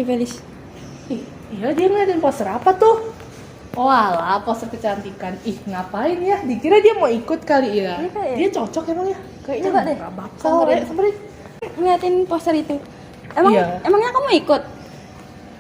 si Felis? Iya, dia ngeliatin poster apa tuh? Oh alah, poster kecantikan. Ngapain ya? Dikira dia mau ikut kali ya? Iya, kayak. Dia cocok emang ya? Kayaknya Coba deh, nggak bakal. Samperin. Ngeliatin poster itu. Emangnya kamu ikut?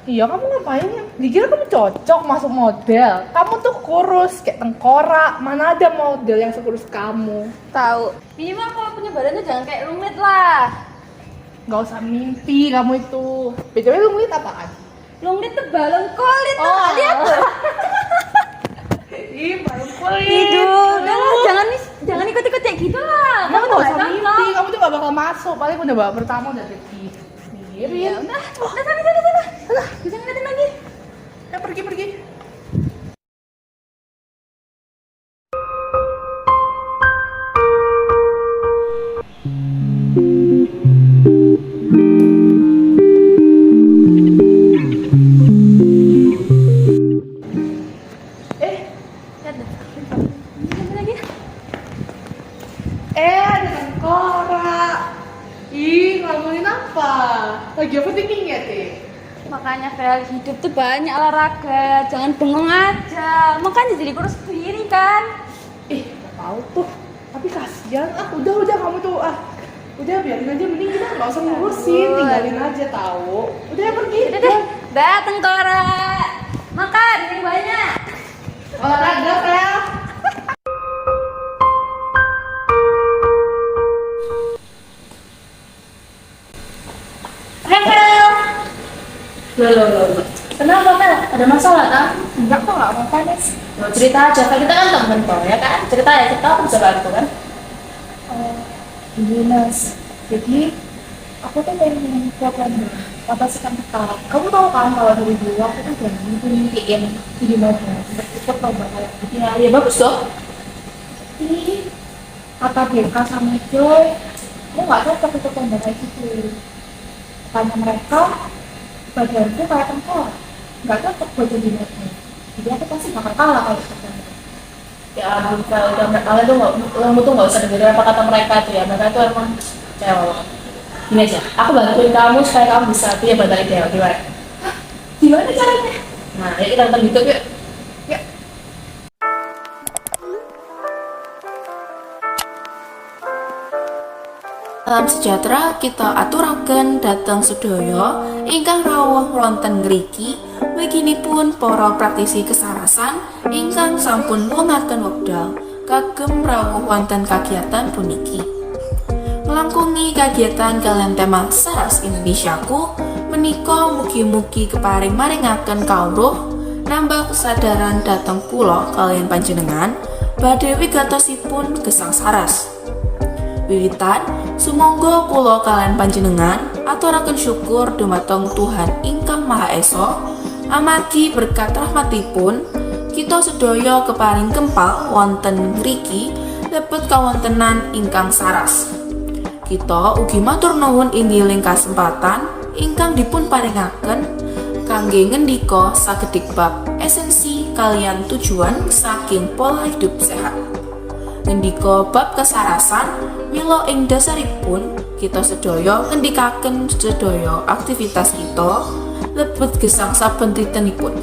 Iya, kamu ngapain ya? Dikira kamu cocok masuk model. Kamu tuh kurus, kayak tengkorak. Mana ada model yang sekurus kamu? Tahu. Minimal kalau punya badan tuh jangan kayak rumit lah. Gak usah mimpi kamu itu. BTW lu ngeliat apaan? Lumrit tuh balon kulit tuh, Oh, lihat tuh. Ih, baru kulit. Tidur, jangan ikut-ikut kayak gitu lah. Kamu tuh gak usah nggak mimpi, cocok. kamu tuh gak bakal masuk. Paling udah babak pertama udah pergi. Ya Mirin. udah, sana. Bisa ngeliatin lagi. Pergi. Lihat deh. Ngeliatin lagi. Ada tengkorak. Ih, ngomongin apa? Lagi apa thinking ya, Teh? Makanya Fel, hidup tuh banyak olahraga, jangan bengong aja. Makanya jadi kurus sendiri kan. Gak tahu tuh. Tapi kasihan. Udah kamu tuh. Udah biarin aja, mending kita gak usah ngurusin, tinggalin aja tahu. Udah pergi. Udah deh, dah tengkorak. Makan yang banyak. Olahraga, Fel. Loh. Kenapa, Mel? Ada masalah, kan? Enggak kok, gak apa-apa deh. Mau cerita aja, kan kita kan temen toh, ya kan? Cerita ya, kita aku bisa bantu, kan? Ini Mas, jadi aku tuh pengen program apa sih kan petang. Kamu tahu kan kalau dari dulu aku tuh udah mimpiin jadi model untuk ikut lomba kayak gitu. Ya bagus dong. Tapi kata BK sama Joy, aku nggak cocok ikut lomba kayak gitu. Tanya mereka, badanku kayak tengkorak, nggak cocok buat jadi model. Jadi aku pasti bakal kalah kalau ikut lomba. Ya ampun, kalau kalian tuh kamu tuh nggak usah dengerin apa kata mereka tuh ya. Mereka tuh emang cewek. Gini aja, aku bantuin kamu supaya kamu bisa punya badan ideal, gimana? Gimana caranya? Nah, ya kita nonton YouTube yuk. Salam sejahtera kita aturaken dateng sedaya ingkang rawuh wonten ngriki mliginipun para praktisi kesarasan ingkang sampun lungaken wekdal kagem rawuh wonten kagiatan puniki. Melangkungi kagiatan kalian tema Saras Indonesiaku menika mugi-mugi keparing maringaken kawruh nambah kesadaran dateng kula kalian panjenengan badhe wigatosipun gesang saras. Wiwitan, sumangga kula kalian panjenengan aturaken syukur dumateng Tuhan ingkang Maha Esa amargi berkat rahmatipun kita sedaya keparing kempal wonten ngriki lebet kawontenan ingkang saras. Kita ugi matur nuwun inggih kasempatan ingkang dipun paringaken kangge ngendika sakedik bab esensi kalian tujuan saking pola hidup sehat. Ngendika bab kesarasan mila ing dasaripun kita sedaya ngendikaken sedaya aktivitas kita lebet gesang saben dintenipun.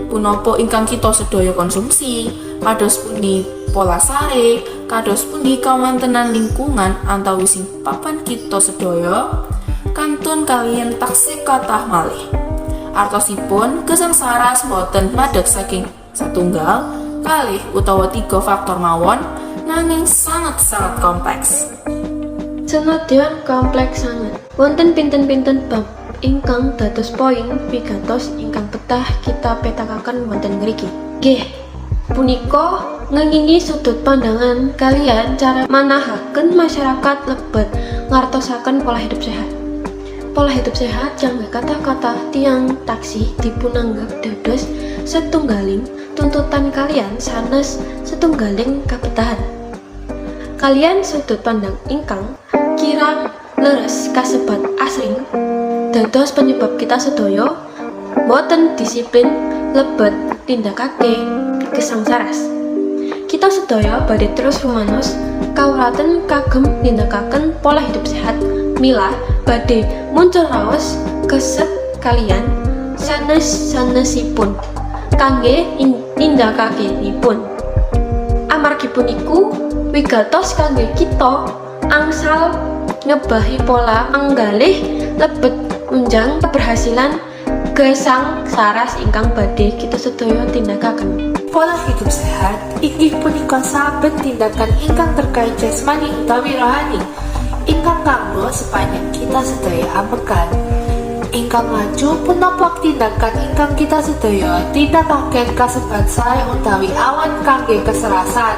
Punapa ingkang kita sedaya konsumsi, kados pundi pola sare, kados pundi kawontenan lingkungan antawising papan kita sedaya kantun kalian taksih kathah malih. Artosipun gesang saras boten madeg saking satunggal, kalih utawa 3 faktor mawon nanging sangat-sangat kompleks. Senadyan kompleks sanget. Wonten pinten-pinten bab ingkang dados poin wigatos ingkang betah kita petakaken wonten ngriki. Nggih, punika ngengingi sudut pandangan kalian cara manahaken masyarakat lebet ngartosaken pola hidup sehat. Pola hidup sehat jangan kata-kata tiang taksih dipunanggap dados setunggaling tuntutan kalian sanes setunggaling kabetahan. Kalian sudut pandang ingkang kirang leres kasebat asring dados penyebab kita sedaya boten disiplin lebet tindakake gesang saras. Kita sedaya badhe terus rumaos kawulaten kagem nindakaken pola hidup sehat mila badhe muncul raos keset kalian sanes-sanesipun kangge nindakakenipun. Amargi puniku wigatos kangge kita angsal ngebahi pola anggalih lebet unjang keberhasilan gesang saras ingkang badhe kita sedaya tindakaken. Pola hidup sehat inggih punika saben tindakan ingkang terkait jasmani utawi rohani ingkang kanggo sepanjang kita sedaya ambekan. Ingkang laju punapa tindakan ingkang kita sedaya tindakaken kasebat sae utawi awan kangge keserasan.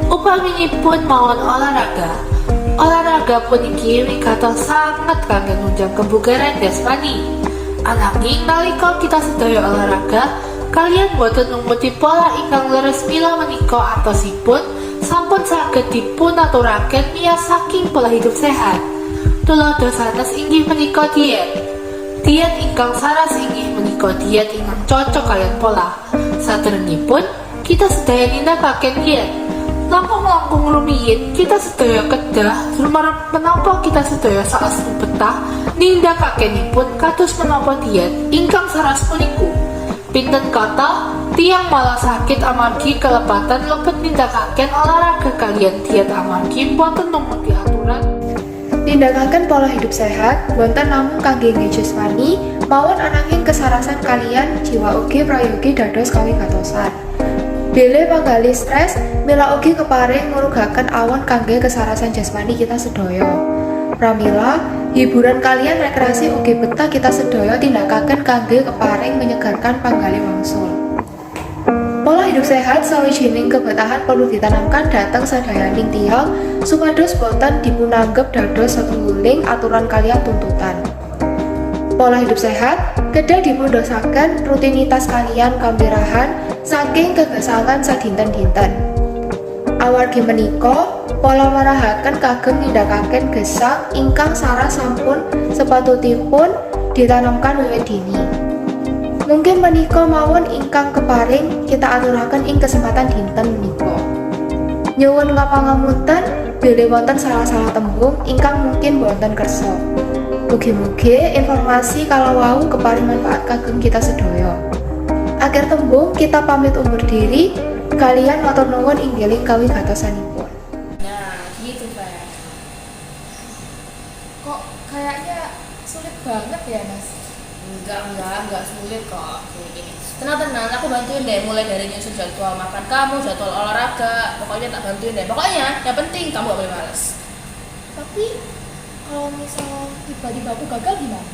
Upaminipun mawon olahraga. Olahraga puniki wigatos sanget kangge nunjang kebugaran jasmani. Ananging nalika kita sedaya olahraga, kalian boten numuti pola ingkang leres mila menika atosipun sampun saged dipunaturaken miyos saking pola hidup sehat. Tuladha sanes inggih menika diet. Diet ingkang saras inggih menika diet ingkang cocok kalian pola. Saderengipun kita sedaya nindakaken diet. Langkung-langkung rumiyin kita sedaya kedah lumarep menapa kita sedaya saestu betah nindakakenipun kados menapa diet ingkang saras puniku. Pinten kata tiang malah sakit amargi kelepatan lebet nindakaken olahraga kalian diet amargi boten numuti aturan. Tindakaken pola hidup sehat boten namung kangge jasmani mawon ananging kesarasan kalian jiwa ugi prayogi dados kawigatosan. Bile panggali stres mila ugi keparing ngurugaken awon kangge kesarasan jasmani kita sedaya. Pramila hiburan kalian rekreasi ugi betah kita sedaya tindakaken kangge keparing menyegarkan panggali wangsul. Pola hidup sehat sawijining kebetahan perlu ditanamkan dhateng sadayaning tiyang supados boten dipunanggep dados satunggiling aturan kalian tuntutan. Pola hidup sehat kedah dipundosaken rutinitas kalian kambirahan saking kegesangan sadinten-dinten. Awargi menika pola marahaken kagem nindakaken gesang ingkang saras sampun sepatutipun ditanamkan wiwit dini. Mungkin menika mawon ingkang keparing kita aturaken ing kesempatan dinten menika. Nyuwun ngapangapunten bilih wonten salah-salah tembung ingkang mungkin boten kersa. Mugi-mugi informasi kalau wau keparing manfaat kagem kita sedaya. Akhir tembung kita pamit undur diri, kalian matur nuwun inggiling kawigatosanipun. Nah, gitu Pak. Kok kayaknya sulit banget ya, Mas? Enggak sulit kok. Gini. Tenang, aku bantuin deh, mulai dari nyusun jadwal makan kamu, jadwal olahraga, pokoknya tak bantuin deh. Pokoknya yang penting kamu gak boleh males. Tapi kalau misal tiba-tiba aku gagal gimana?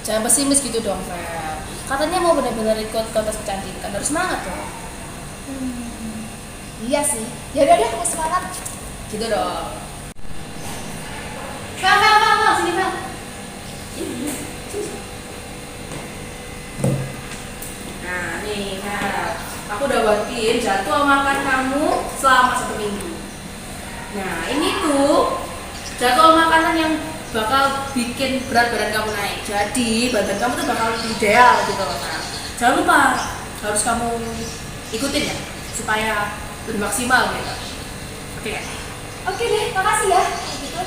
Jangan pesimis gitu dong, Fel. Katanya mau benar-benar ikut kontes kecantikan, harus semangat dong. Iya sih. Ya udah deh, aku semangat. Gitu dong. Fel, sini Fel. Nah nih, Fel, aku udah buatin jadwal makan kamu selama 1 minggu. Nah ini tuh jadwal makanan yang bakal bikin berat badan kamu naik. Jadi badan kamu tuh bakal ideal gitu loh. Nah, jangan lupa harus kamu ikutin ya supaya lebih maksimal gitu. Oke ya? Oke deh, makasih ya. Gitu.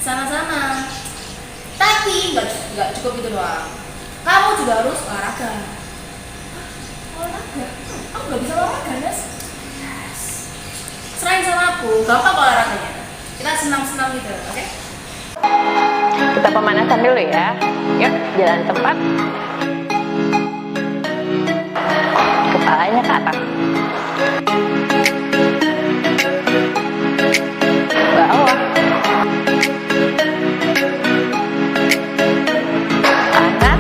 Sama-sama. Tapi nggak cukup itu doang. Kamu juga harus olahraga. Olahraga? Aku nggak bisa olahraga, Mas. Yes. Serahin sama aku, gampang kok olahraganya. Kita senang-senang gitu, oke? Kita pemanasan dulu ya. Yuk, jalan cepat. Kepalanya ke atas. Bawah. Kanan.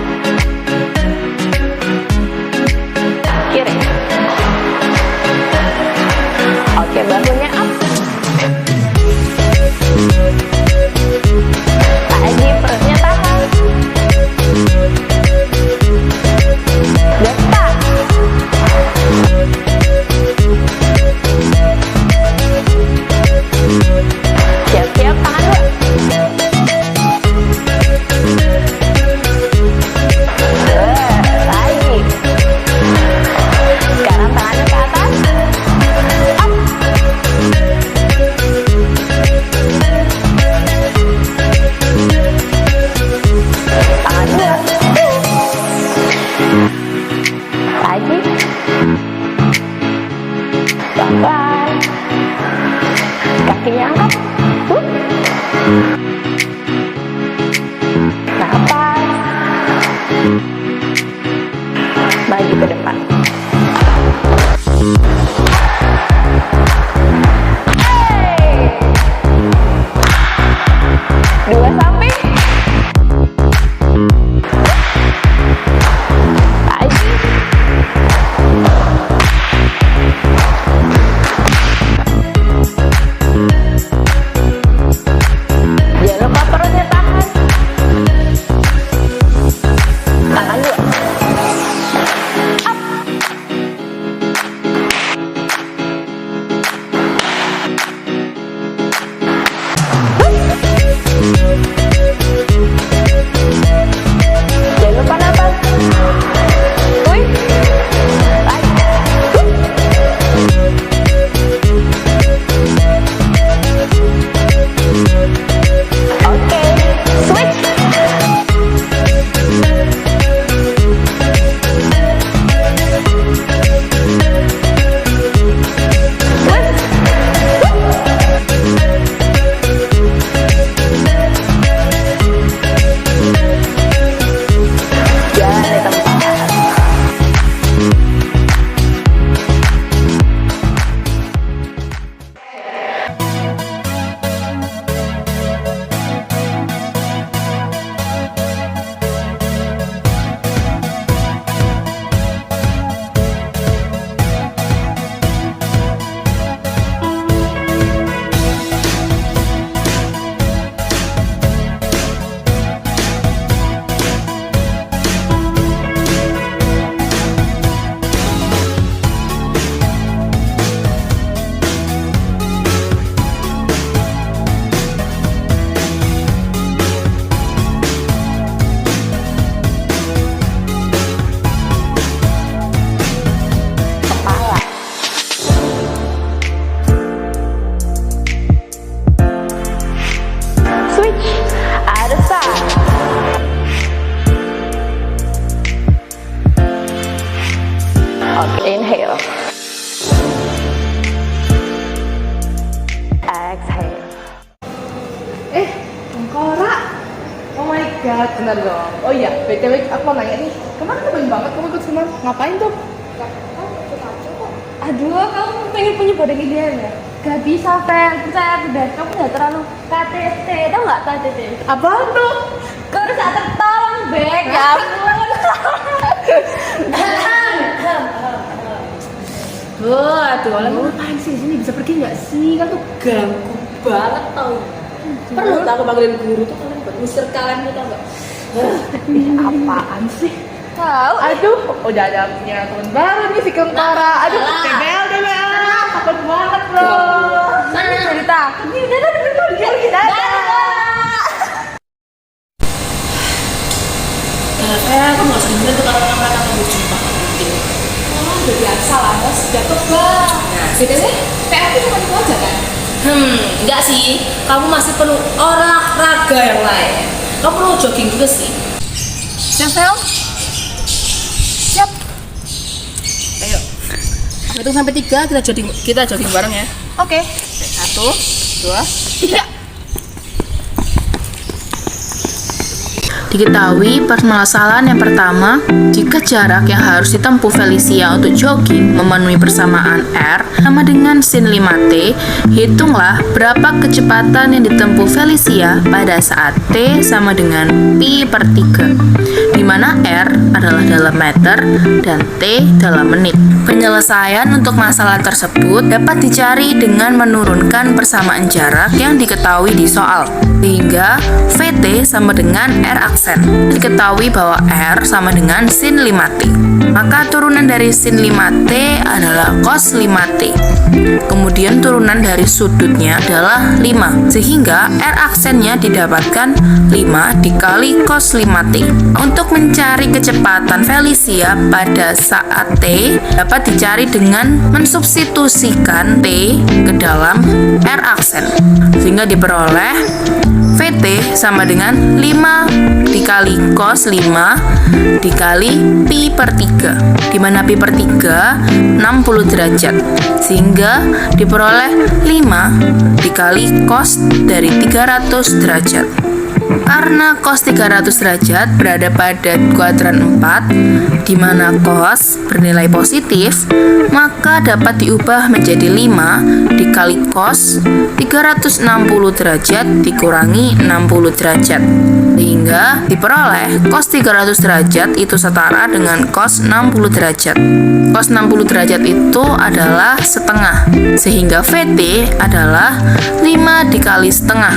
Kiri. Oke, bahunya up. Lagi perutnya tahan. Depan. Kakinya angkat. Napas. Maju ke depan. Dua samping. Lagi. Jangan lupa perutnya tahan. Tangan dua. Up. Jangan lupa napas. Wih. Lagi. Oke, switch. Jangan di tempat. Kepala. Switch. Other side. Oke, inhale. Exhale. Tengkorak. Oh my god, benar dong. Oh iya, BTW aku mau nanya nih. Kemarin keren banget kamu ikut senam. Ngapain tuh? Aduh, kamu pengen punya badan ideal ya? Gak bisa, Fel. Percaya aku deh. Kamu gak terlalu KTT. Tau gak KTT? Apaan tuh? Kau harus tertolong, Bek. Ya ampun. Aduh, orang ngapain sih di sini, bisa pergi nggak sih? Kan tuh ganggu banget tau. Perlu tau aku panggilin guru tuh kalian buat ngusir kalian tuh tau nggak? Apaan sih? Tahu. Aduh, udah ada punya teman baru nih si Kentara. Aduh, TBL. Takut banget loh. Mana cerita? Ini udah kita. Aku nggak usah dengerin tuh kalau orang kamu berjumpa. Udah biasa lah, bos. Jatuh bang. Nah, BTW, PR itu cuma itu aja kan? Enggak sih. Kamu masih perlu olahraga yang lain. Kamu perlu jogging juga sih. Siap, Fel? Siap. Ayo. Hitung sampai 3, kita jogging bareng ya. Oke. 1, 2, 3. Diketahui permasalahan yang pertama, jika jarak yang harus ditempuh Felicia untuk jogging memenuhi persamaan R sama dengan sin 5T, hitunglah berapa kecepatan yang ditempuh Felicia pada saat T sama dengan Pi per 3, di mana R adalah dalam meter dan T dalam menit. Penyelesaian untuk masalah tersebut dapat dicari dengan menurunkan persamaan jarak yang diketahui di soal, sehingga VT sama dengan R aksen. Diketahui bahwa R sama dengan sin 5T. Maka turunan dari sin 5T adalah cos 5T. Kemudian turunan dari sudutnya adalah 5, sehingga R aksennya didapatkan 5 dikali cos 5T. Untuk mencari kecepatan Felicia pada saat T dapat dicari dengan mensubstitusikan T ke dalam R aksen, sehingga diperoleh VT sama dengan 5 dikali cos 5 dikali pi per 3, di mana pi per 3 60 derajat, sehingga diperoleh 5 dikali cos dari 300 derajat. Karena cos 300 derajat berada pada kuadran 4, di mana cos bernilai positif, maka dapat diubah menjadi 5 dikali cos 360 derajat dikurangi 60 derajat, sehingga diperoleh cos 300 derajat itu setara dengan cos 60 derajat. Cos 60 derajat itu adalah setengah, sehingga VT adalah 5 dikali setengah,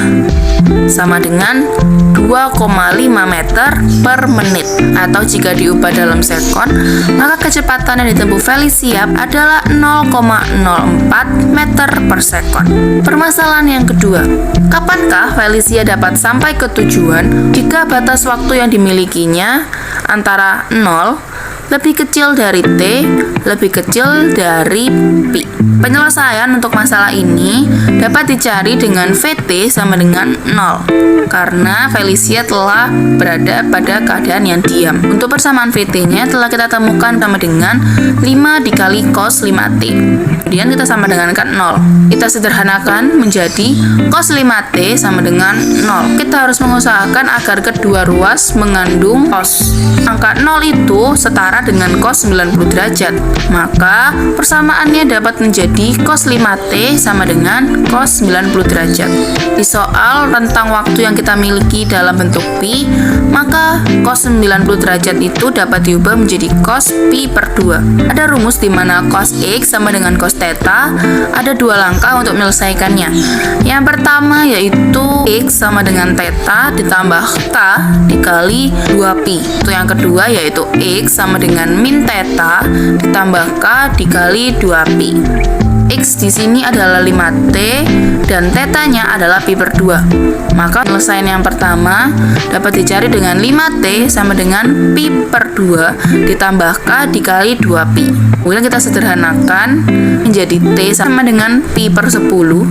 sama dengan 2,5 meter per menit, atau jika diubah dalam sekon, maka kecepatan yang ditempuh Felicia adalah 0,04 meter per sekon. Permasalahan yang kedua, kapankah Felicia dapat sampai ke tujuan jika batas waktu yang dimilikinya antara 0 lebih kecil dari T, lebih kecil dari Pi? Penyelesaian untuk masalah ini dapat dicari dengan VT sama dengan 0, karena Felicia telah berada pada keadaan yang diam. Untuk persamaan VT-nya telah kita temukan sama dengan 5 dikali cos 5T. Kemudian kita sama dengan 0. Kita sederhanakan menjadi cos 5T sama dengan 0. Kita harus mengusahakan agar kedua ruas mengandung cos. Angka 0 itu setara dengan cos 90 derajat. Maka persamaannya dapat menjadi cos 5T sama dengan cos 90 derajat. Di soal rentang waktu yang kita miliki dalam bentuk pi, maka cos 90 derajat itu dapat diubah menjadi cos pi per 2. Ada rumus di mana cos X sama dengan cos theta. Ada dua langkah untuk menyelesaikannya. Yang pertama yaitu X sama dengan theta ditambah K dikali 2pi. Untuk yang kedua yaitu X sama dengan min theta ditambah K dikali 2pi. X di sini adalah 5T dan tetanya adalah pi per 2. Maka penyelesaian yang pertama dapat dicari dengan 5T sama dengan pi per 2 ditambah K dikali 2pi. Kemudian kita sederhanakan menjadi T sama dengan pi per 10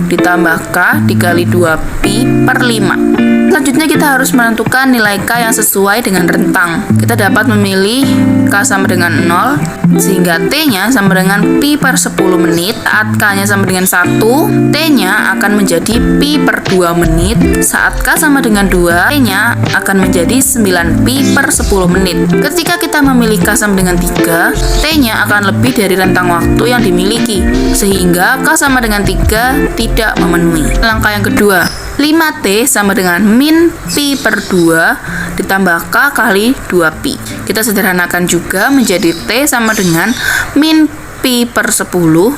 ditambah K dikali 2pi per 5. Selanjutnya kita harus menentukan nilai K yang sesuai dengan rentang. Kita dapat memilih K sama dengan 0, sehingga T-nya sama dengan pi per 10 menit. Saat K-nya sama dengan 1, T-nya akan menjadi pi per 2 menit. Saat K sama dengan 2, T-nya akan menjadi 9 pi per 10 menit. Ketika kita memilih K sama dengan 3, T-nya akan lebih dari rentang waktu yang dimiliki, sehingga K sama dengan 3 tidak memenuhi. Langkah yang kedua, 5T sama dengan min pi per 2 ditambah K kali 2pi. Kita sederhanakan juga menjadi T sama dengan min pi per 10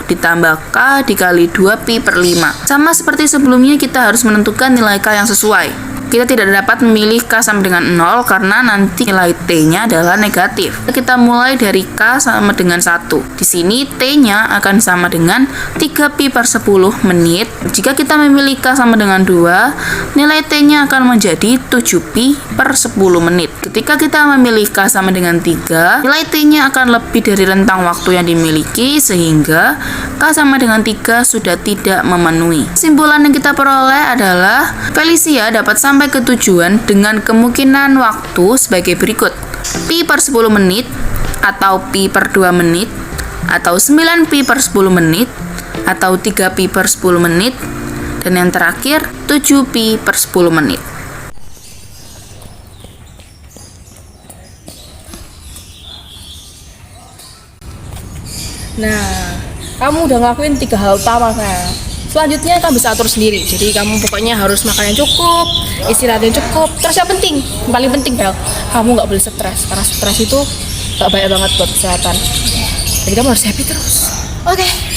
ditambah K dikali 2pi per 5. Sama seperti sebelumnya, kita harus menentukan nilai K yang sesuai. Kita tidak dapat memilih K sama dengan 0 karena nanti nilai T-nya adalah negatif. Kita mulai dari K sama dengan 1. Di sini T-nya akan sama dengan 3pi per 10 menit. Jika kita memilih K sama dengan 2, nilai T-nya akan menjadi 7pi per 10 menit. Ketika kita memilih K sama dengan 3, nilai T-nya akan lebih dari rentang waktu yang dimiliki, sehingga K sama dengan 3 sudah tidak memenuhi. Kesimpulan yang kita peroleh adalah Felicia dapat sampai ke tujuan dengan kemungkinan waktu sebagai berikut: pi per 10 menit, atau pi per 2 menit, atau 9 pi per 10 menit, atau 3 pi per 10 menit, dan yang terakhir 7 pi per 10 menit. Nah, kamu udah ngelakuin 3 hal utama kan? Selanjutnya kamu bisa atur sendiri. Jadi kamu pokoknya harus makan yang cukup, istirahat yang cukup. Terus yang penting, paling penting Bel, kamu nggak boleh stres. Karena stres itu gak baik banget buat kesehatan. Jadi kamu harus happy terus. Oke.